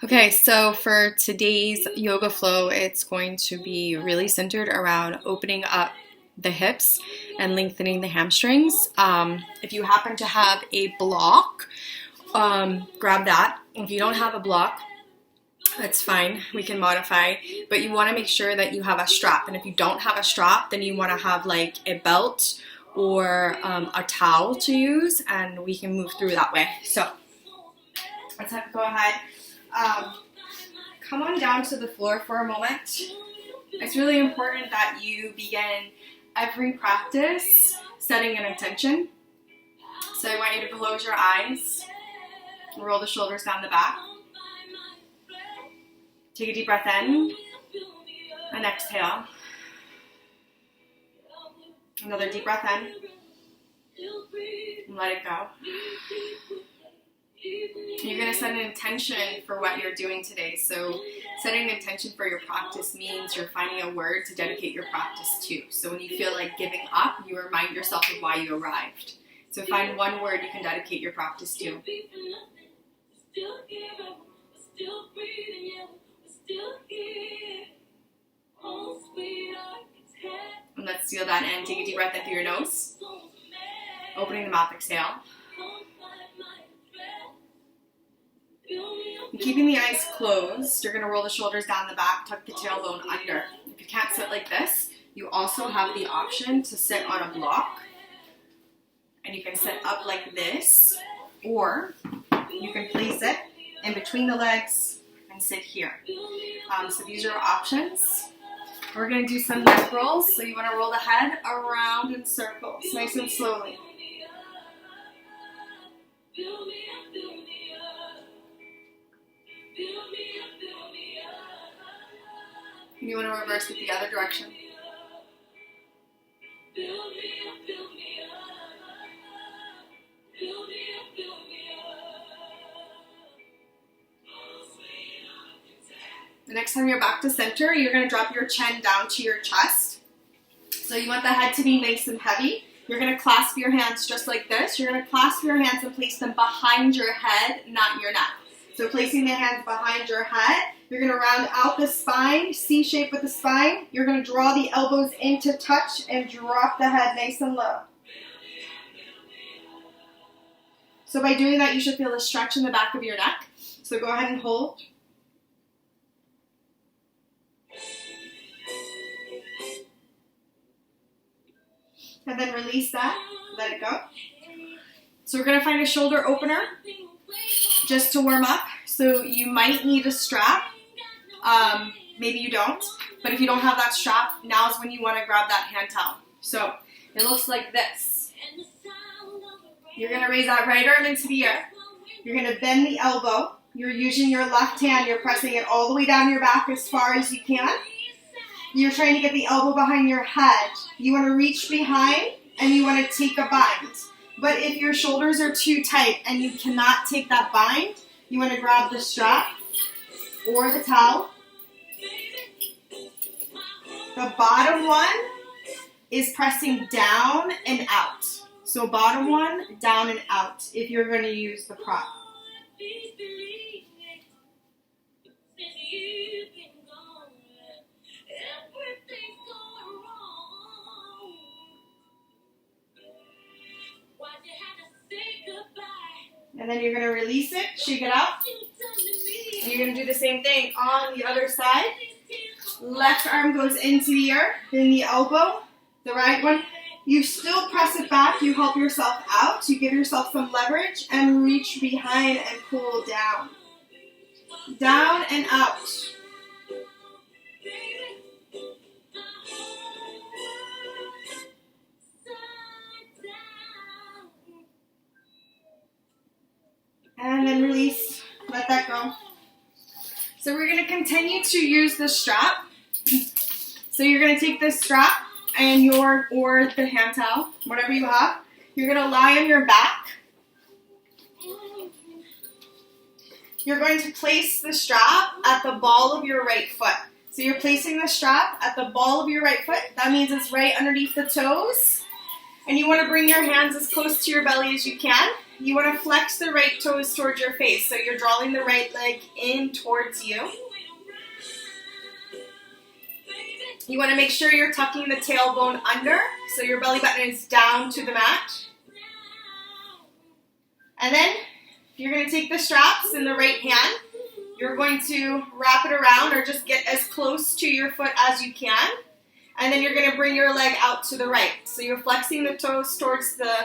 Okay, so for today's yoga flow, it's going to be really centered around opening up the hips and lengthening the hamstrings. If you happen to have a block, grab that. If you don't have a block, that's fine, we can modify, but you want to make sure that you have a strap. And if you don't have a strap, then you want to have like a belt or a towel to use, and we can move through that way. So let's go ahead. Come on down to the floor for a moment. It's really important that you begin every practice setting an intention. So I want you to close your eyes, roll the shoulders down the back. Take a deep breath in and exhale. Another deep breath in and let it go. You're going to set an intention for what you're doing today. So setting an intention for your practice means you're finding a word to dedicate your practice to. So when you feel like giving up, you remind yourself of why you arrived. So find one word you can dedicate your practice to. And let's seal that in. Take a deep breath in through your nose. Opening the mouth, exhale. And keeping the eyes closed, you're going to roll the shoulders down the back, tuck the tailbone under. If you can't sit like this, you also have the option to sit on a block. And you can sit up like this, or you can place it in between the legs and sit here. So these are options. We're going to do some neck rolls. So you want to roll the head around in circles, nice and slowly. And you want to reverse it the other direction. The next time you're back to center, you're going to drop your chin down to your chest. So you want the head to be nice and heavy. You're going to clasp your hands just like this. You're going to clasp your hands and place them behind your head, not your neck. So placing the hands behind your head, you're going to round out the spine, C shape with the spine. You're going to draw the elbows into touch and drop the head nice and low. So by doing that, you should feel a stretch in the back of your neck. So go ahead and hold. And then release that, let it go. So we're going to find a shoulder opener just to warm up. So you might need a strap, maybe you don't, but if you don't have that strap, now is when you want to grab that hand towel. So it looks like this. You're going to raise that right arm into the air. You're going to bend the elbow. You're using your left hand, you're pressing it all the way down your back as far as you can. You're trying to get the elbow behind your head. You want to reach behind and you want to take a bind. But if your shoulders are too tight and you cannot take that bind, you want to grab the strap or the towel. The bottom one is pressing down and out. So bottom one, down and out if you're going to use the prop. And then you're going to release it, shake it out. And you're going to do the same thing on the other side. Left arm goes into the air, then the elbow, the right one. You still press it back, you help yourself out, you give yourself some leverage, and reach behind and pull down. Down and out. And then release, let that go. So we're going to continue to use the strap. So you're going to take this strap and or the hand towel, whatever you have. You're going to lie on your back. You're going to place the strap at the ball of your right foot. So you're placing the strap at the ball of your right foot. That means it's right underneath the toes. And you want to bring your hands as close to your belly as you can. you want to flex the right toes towards your face. So you're drawing the right leg in towards you. You want to make sure you're tucking the tailbone under, so your belly button is down to the mat. And then you're going to take the straps in the right hand. You're going to wrap it around or just get as close to your foot as you can. And then you're going to bring your leg out to the right. So you're flexing the toes towards the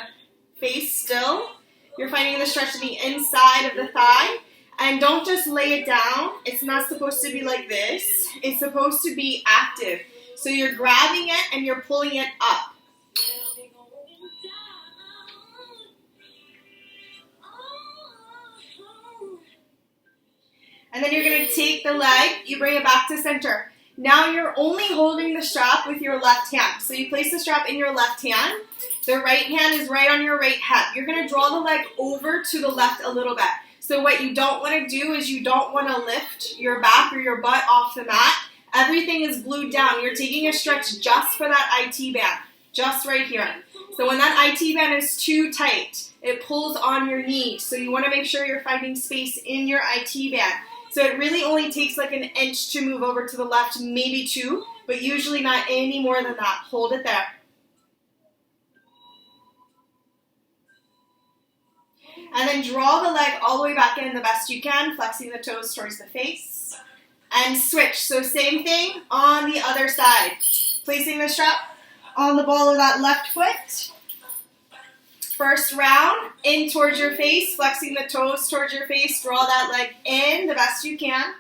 face still. You're finding the stretch to the inside of the thigh. And don't just lay it down. It's not supposed to be like this. It's supposed to be active. So you're grabbing it and you're pulling it up. And then you're going to take the leg, you bring it back to center. Now you're only holding the strap with your left hand. So you place the strap in your left hand. The right hand is right on your right hip. You're going to draw the leg over to the left a little bit. So what you don't want to do is you don't want to lift your back or your butt off the mat. Everything is glued down. You're taking a stretch just for that IT band, just right here. So when that IT band is too tight, it pulls on your knee. So you want to make sure you're finding space in your IT band. So it really only takes like an inch to move over to the left, maybe 2, but usually not any more than that. Hold it there. And then draw the leg all the way back in the best you can, flexing the toes towards the face. And switch. So same thing on the other side. Placing the strap on the ball of that left foot. First round, in towards your face, flexing the toes towards your face. Draw that leg in the best you can.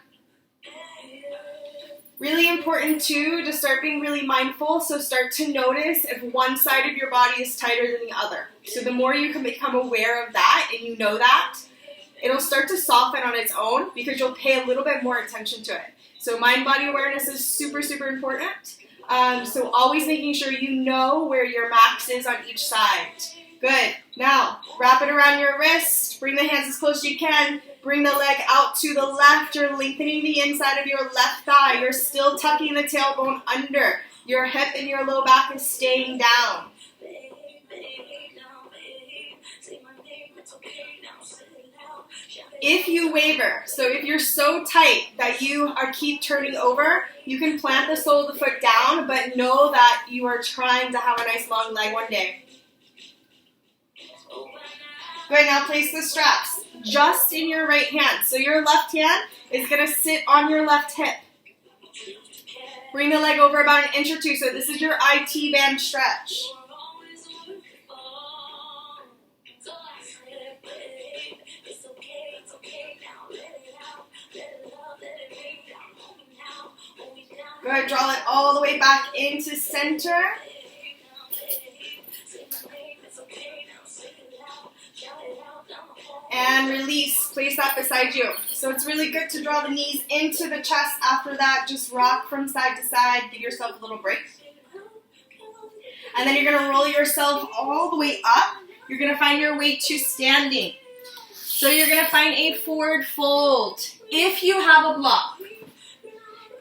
Really important too to start being really mindful. So start to notice if one side of your body is tighter than the other. So the more you can become aware of that and you know that, it'll start to soften on its own because you'll pay a little bit more attention to it. So mind-body awareness is super, super important. So always making sure you know where your max is on each side. Good. Now, wrap it around your wrist. Bring the hands as close as you can. Bring the leg out to the left. You're lengthening the inside of your left thigh. You're still tucking the tailbone under. Your hip and your low back is staying down. If you waver, so if you're so tight that you keep turning over, you can plant the sole of the foot down, but know that you are trying to have a nice long leg one day. Good, now place the straps just in your right hand. So your left hand is going to sit on your left hip. Bring the leg over about an inch or 2. So this is your IT band stretch. Good, draw it all the way back into center. And release, place that beside you. So it's really good to draw the knees into the chest. After that, just rock from side to side, give yourself a little break. And then you're gonna roll yourself all the way up. You're gonna find your way to standing. So you're gonna find a forward fold. If you have a block,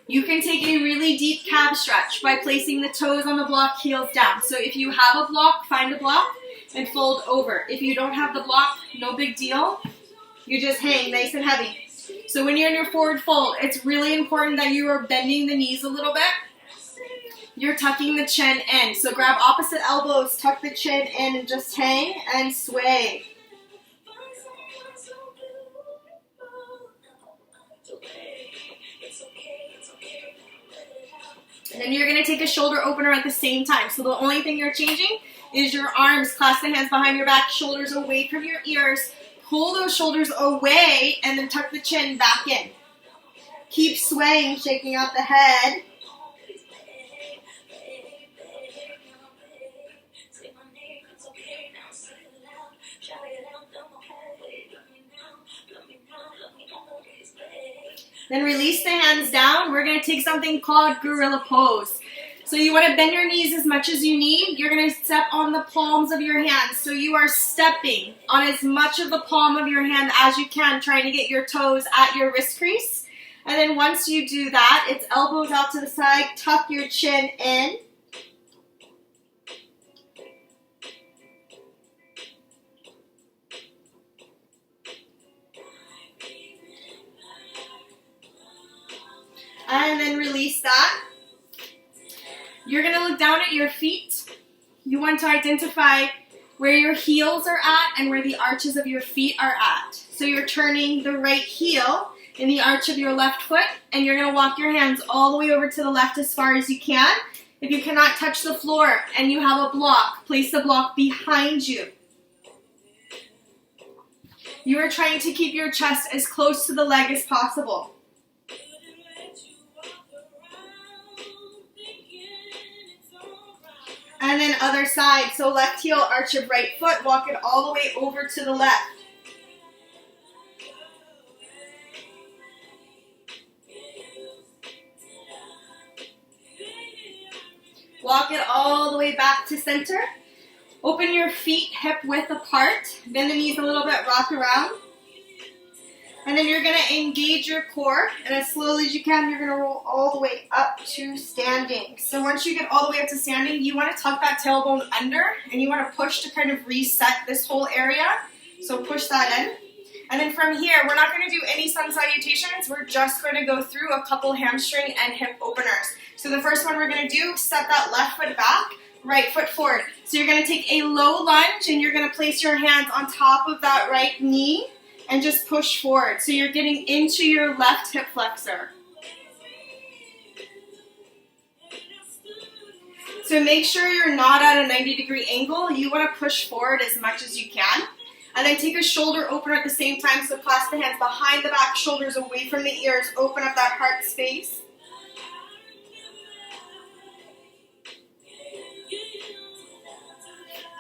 you can take a really deep calf stretch by placing the toes on the block, heels down. So if you have a block, find a block and fold over. If you don't have the block, no big deal. You just hang nice and heavy. So when you're in your forward fold, it's really important that you are bending the knees a little bit. You're tucking the chin in. So grab opposite elbows, tuck the chin in, and just hang and sway. And then you're going to take a shoulder opener at the same time. So the only thing you're changing is your arms, clasp the hands behind your back, shoulders away from your ears. Pull those shoulders away and then tuck the chin back in. Keep swaying, shaking out the head. Then release the hands down. We're going to take something called gorilla pose. So you want to bend your knees as much as you need. You're going to step on the palms of your hands. So you are stepping on as much of the palm of your hand as you can, trying to get your toes at your wrist crease. And then once you do that, it's elbows out to the side, tuck your chin in. And then release that. You're going to look down at your feet. You want to identify where your heels are at and where the arches of your feet are at. So you're turning the right heel in the arch of your left foot, and you're going to walk your hands all the way over to the left as far as you can. If you cannot touch the floor and you have a block, place the block behind you. You are trying to keep your chest as close to the leg as possible. And then other side, so left heel, arch of right foot, walk it all the way over to the left. Walk it all the way back to center. Open your feet hip width apart. Bend the knees a little bit, rock around. And then you're going to engage your core. And as slowly as you can, you're going to roll all the way up to standing. So once you get all the way up to standing, you want to tuck that tailbone under. And you want to push to kind of reset this whole area. So push that in. And then from here, we're not going to do any sun salutations. We're just going to go through a couple hamstring and hip openers. So the first one we're going to do, step that left foot back, right foot forward. So you're going to take a low lunge and you're going to place your hands on top of that right knee and just push forward. So you're getting into your left hip flexor. So make sure you're not at a 90-degree angle. You want to push forward as much as you can. And then take a shoulder opener at the same time. So clasp the hands behind the back, shoulders away from the ears. Open up that heart space.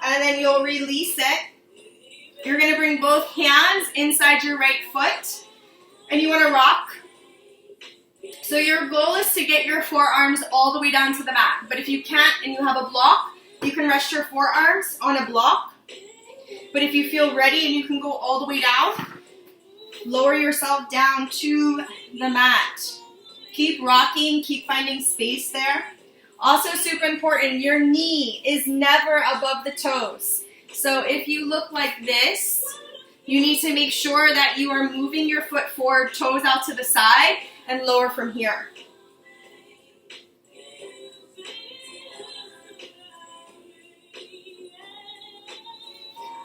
And then you'll release it. You're going to bring both hands inside your right foot. And you want to rock. So your goal is to get your forearms all the way down to the mat. But if you can't and you have a block, you can rest your forearms on a block. But if you feel ready and you can go all the way down, lower yourself down to the mat. Keep rocking, keep finding space there. Also super important, your knee is never above the toes. So if you look like this, you need to make sure that you are moving your foot forward, toes out to the side, and lower from here.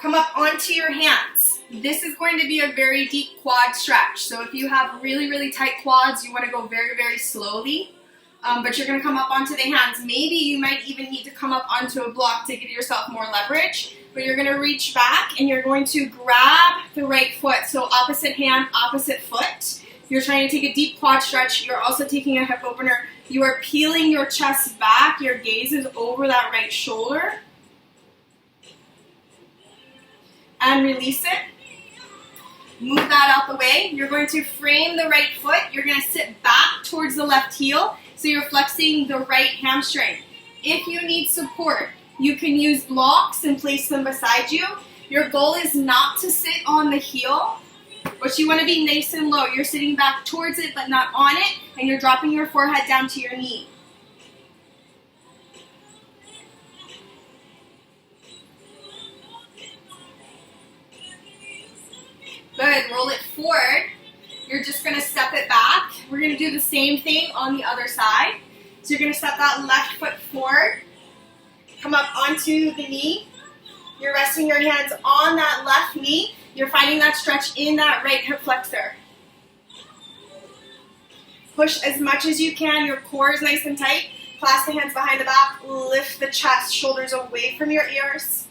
Come up onto your hands. This is going to be a very deep quad stretch. So if you have really, really tight quads, you want to go very, very slowly. But you're going to come up onto the hands. Maybe you might even need to come up onto a block to give yourself more leverage. But you're going to reach back and you're going to grab the right foot. So opposite hand, opposite foot. You're trying to take a deep quad stretch. You're also taking a hip opener. You are peeling your chest back. Your gaze is over that right shoulder. And release it. Move that out the way. You're going to frame the right foot. You're going to sit back towards the left heel. So you're flexing the right hamstring. If you need support, you can use blocks and place them beside you. Your goal is not to sit on the heel, but you want to be nice and low. You're sitting back towards it, but not on it, and you're dropping your forehead down to your knee. Good, roll it forward. You're just going to step it back. We're going to do the same thing on the other side. So you're going to step that left foot forward. Come up onto the knee. You're resting your hands on that left knee. You're finding that stretch in that right hip flexor. Push as much as you can. Your core is nice and tight. Clasp the hands behind the back. Lift the chest, shoulders away from your ears.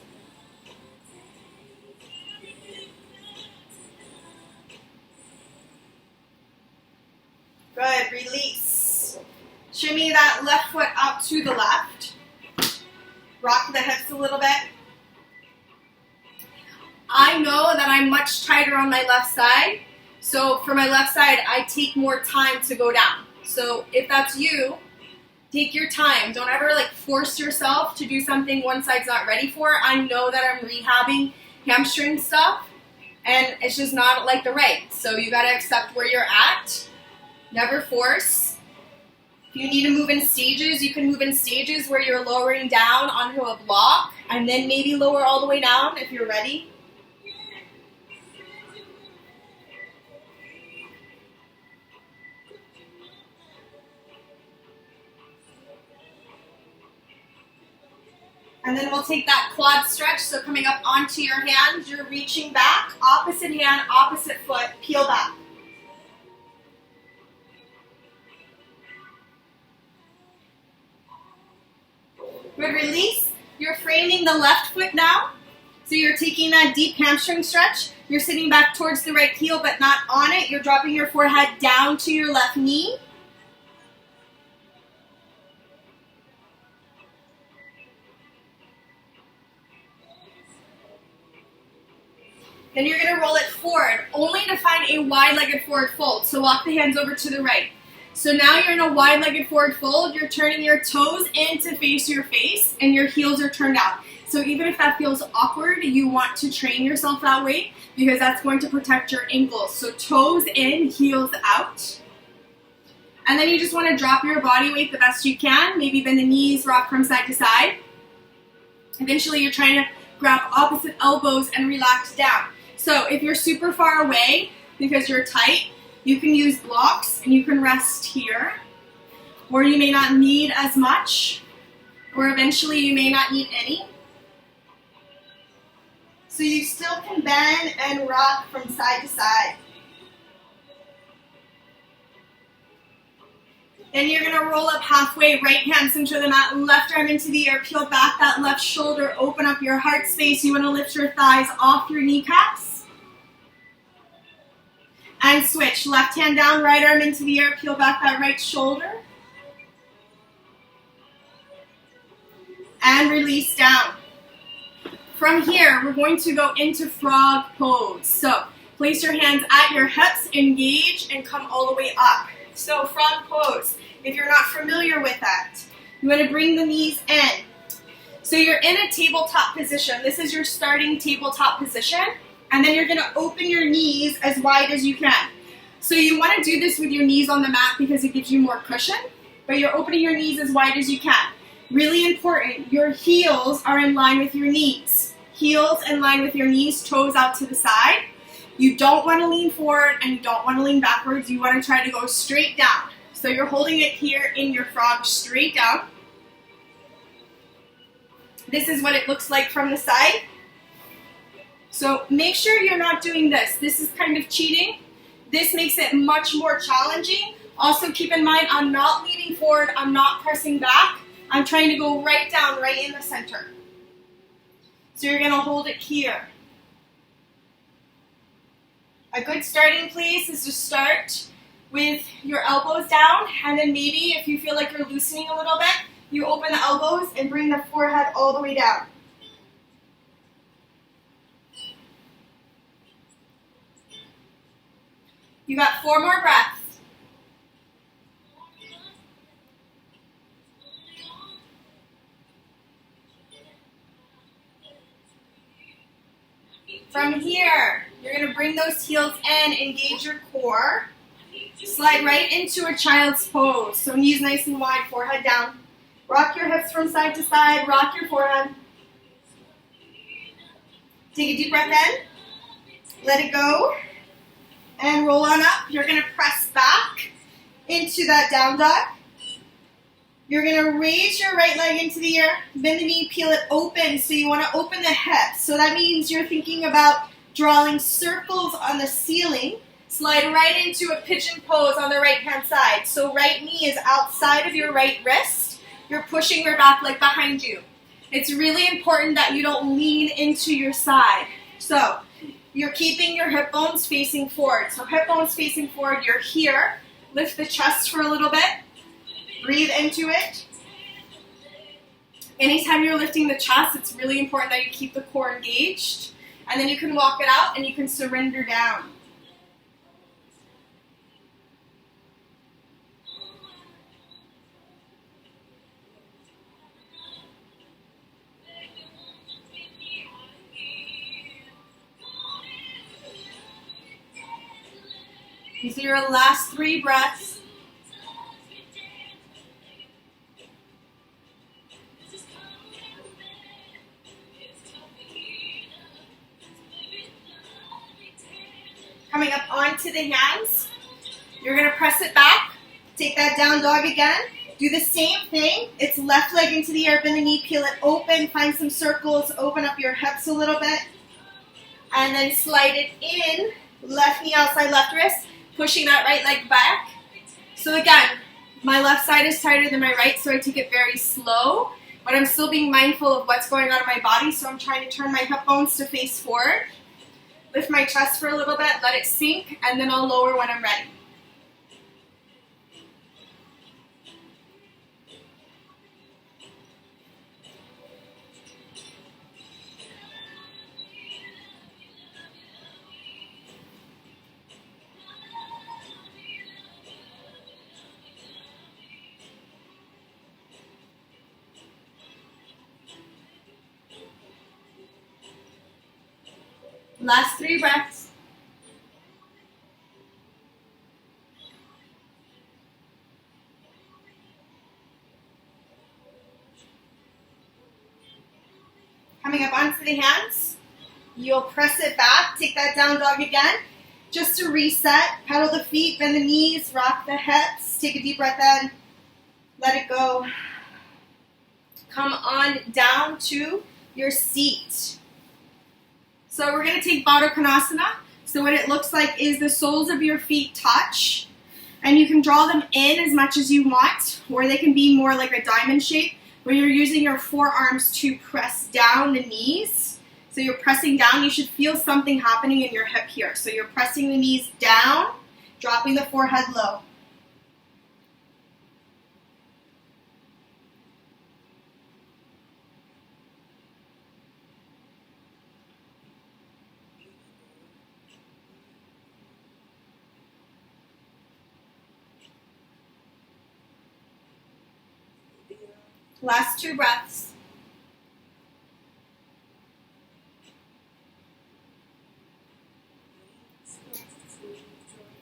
Good, release. Shimmy that left foot out to the left. Rock the hips a little bit. I know that I'm much tighter on my left side. So for my left side, I take more time to go down. So if that's you, take your time. Don't ever force yourself to do something one side's not ready for. I know that I'm rehabbing hamstring stuff and it's just not the right. So you gotta accept where you're at. Never force. If you need to move in stages, you can move in stages where you're lowering down onto a block and then maybe lower all the way down if you're ready. And then we'll take that quad stretch, so coming up onto your hands, you're reaching back, opposite hand, opposite foot, peel back. Good, release. You're framing the left foot now. So you're taking that deep hamstring stretch. You're sitting back towards the right heel, but not on it. You're dropping your forehead down to your left knee. Then you're going to roll it forward, only to find a wide-legged forward fold. So walk the hands over to the right. So now you're in a wide-legged forward fold. You're turning your toes in to face your face, and your heels are turned out. So even if that feels awkward, you want to train yourself that way because that's going to protect your ankles. So toes in, heels out. And then you just want to drop your body weight the best you can. Maybe bend the knees, rock from side to side. Eventually you're trying to grab opposite elbows and relax down. So if you're super far away because you're tight, you can use blocks and you can rest here. Or you may not need as much, or eventually you may not need any. So you still can bend and rock from side to side. Then you're going to roll up halfway, right hand center the mat, left arm into the air, peel back that left shoulder, open up your heart space. You want to lift your thighs off your kneecaps. And switch, left hand down, right arm into the air, peel back that right shoulder. And release down. From here, we're going to go into frog pose. So place your hands at your hips, engage, and come all the way up. So frog pose, if you're not familiar with that, you want to bring the knees in. So you're in a tabletop position. This is your starting tabletop position. And then you're going to open your knees as wide as you can. So you want to do this with your knees on the mat because it gives you more cushion, but you're opening your knees as wide as you can. Really important, your heels are in line with your knees. Heels in line with your knees, toes out to the side. You don't want to lean forward and you don't want to lean backwards. You want to try to go straight down. So you're holding it here in your frog straight down. This is what it looks like from the side. So make sure you're not doing this. This is kind of cheating. This makes it much more challenging. Also keep in mind, I'm not leaning forward. I'm not pressing back. I'm trying to go right down, right in the center. So you're going to hold it here. A good starting place is to start with your elbows down, and then maybe if you feel like you're loosening a little bit, you open the elbows and bring the forehead all the way down. You got 4 more breaths. From here, you're going to bring those heels in, engage your core. Slide right into a child's pose. So knees nice and wide, forehead down. Rock your hips from side to side, rock your forehead. Take a deep breath in. Let it go. And roll on up. You're going to press back into that down dog. You're going to raise your right leg into the air, bend the knee, peel it open. So you want to open the hips. So that means you're thinking about drawing circles on the ceiling. Slide right into a pigeon pose on the right hand side. So right knee is outside of your right wrist. You're pushing your back leg behind you. It's really important that you don't lean into your side. So you're keeping your hip bones facing forward. So hip bones facing forward, you're here. Lift the chest for a little bit. Breathe into it. Anytime you're lifting the chest, it's really important that you keep the core engaged. And then you can walk it out and you can surrender down. These are your last 3 breaths. Coming up onto the hands, you're going to press it back. Take that down dog again. Do the same thing. It's left leg into the air, bend the knee, peel it open, find some circles, open up your hips a little bit, and then slide it in, left knee outside left wrist, pushing that right leg back. So again, my left side is tighter than my right, so I take it very slow, but I'm still being mindful of what's going on in my body, so I'm trying to turn my hip bones to face forward, lift my chest for a little bit, let it sink, and then I'll lower when I'm ready. Last 3 breaths. Coming up onto the hands, you'll press it back, take that down dog again. Just to reset, pedal the feet, bend the knees, rock the hips, take a deep breath in, let it go. Come on down to your seat. So we're going to take Baddha Konasana. So what it looks like is the soles of your feet touch, and you can draw them in as much as you want, or they can be more like a diamond shape, where you're using your forearms to press down the knees. So you're pressing down. You should feel something happening in your hip here. So you're pressing the knees down, dropping the forehead low. Last 2 breaths.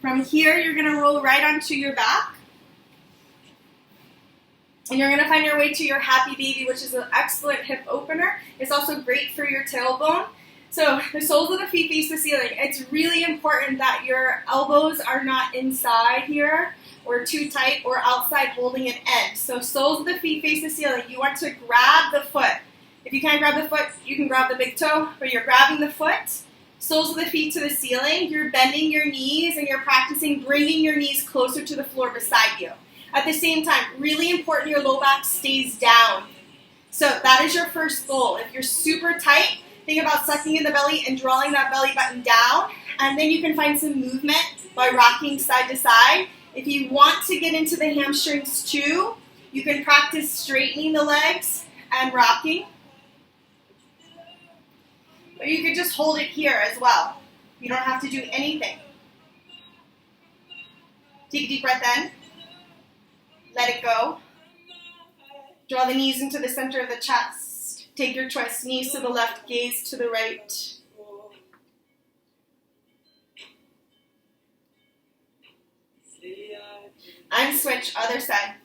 From here, you're going to roll right onto your back. And you're going to find your way to your happy baby, which is an excellent hip opener. It's also great for your tailbone. So the soles of the feet face the ceiling. It's really important that your elbows are not inside here or too tight or outside holding an end. So soles of the feet face the ceiling. You want to grab the foot. If you can't grab the foot, you can grab the big toe, but you're grabbing the foot. Soles of the feet to the ceiling. You're bending your knees and you're practicing bringing your knees closer to the floor beside you. At the same time, really important your low back stays down. So that is your first goal. If you're super tight, think about sucking in the belly and drawing that belly button down. And then you can find some movement by rocking side to side. If you want to get into the hamstrings too, you can practice straightening the legs and rocking. Or you could just hold it here as well. You don't have to do anything. Take a deep breath in. Let it go. Draw the knees into the center of the chest. Take your choice. Knees to the left, gaze to the right. And switch, other side.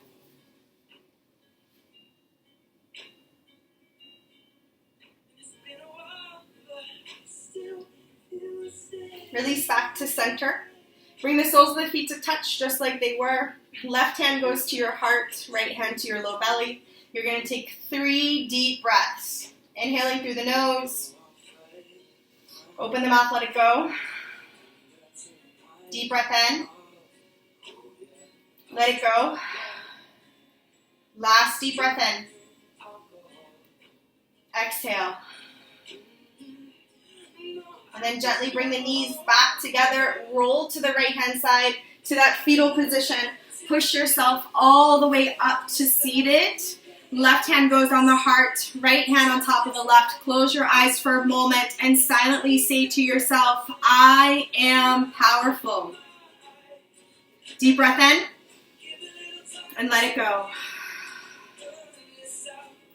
Release back to center. Bring the soles of the feet to touch just like they were. Left hand goes to your heart, right hand to your low belly. You're going to take 3 deep breaths. Inhaling through the nose. Open the mouth, let it go. Deep breath in. Let it go. Last deep breath in. Exhale. And then gently bring the knees back together. Roll to the right hand side to that fetal position. Push yourself all the way up to seated. Left hand goes on the heart. Right hand on top of the left. Close your eyes for a moment and silently say to yourself, I am powerful. Deep breath in. And let it go.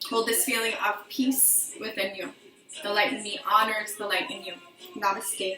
Hold this feeling of peace within you. The light in me honors the light in you. Namaste.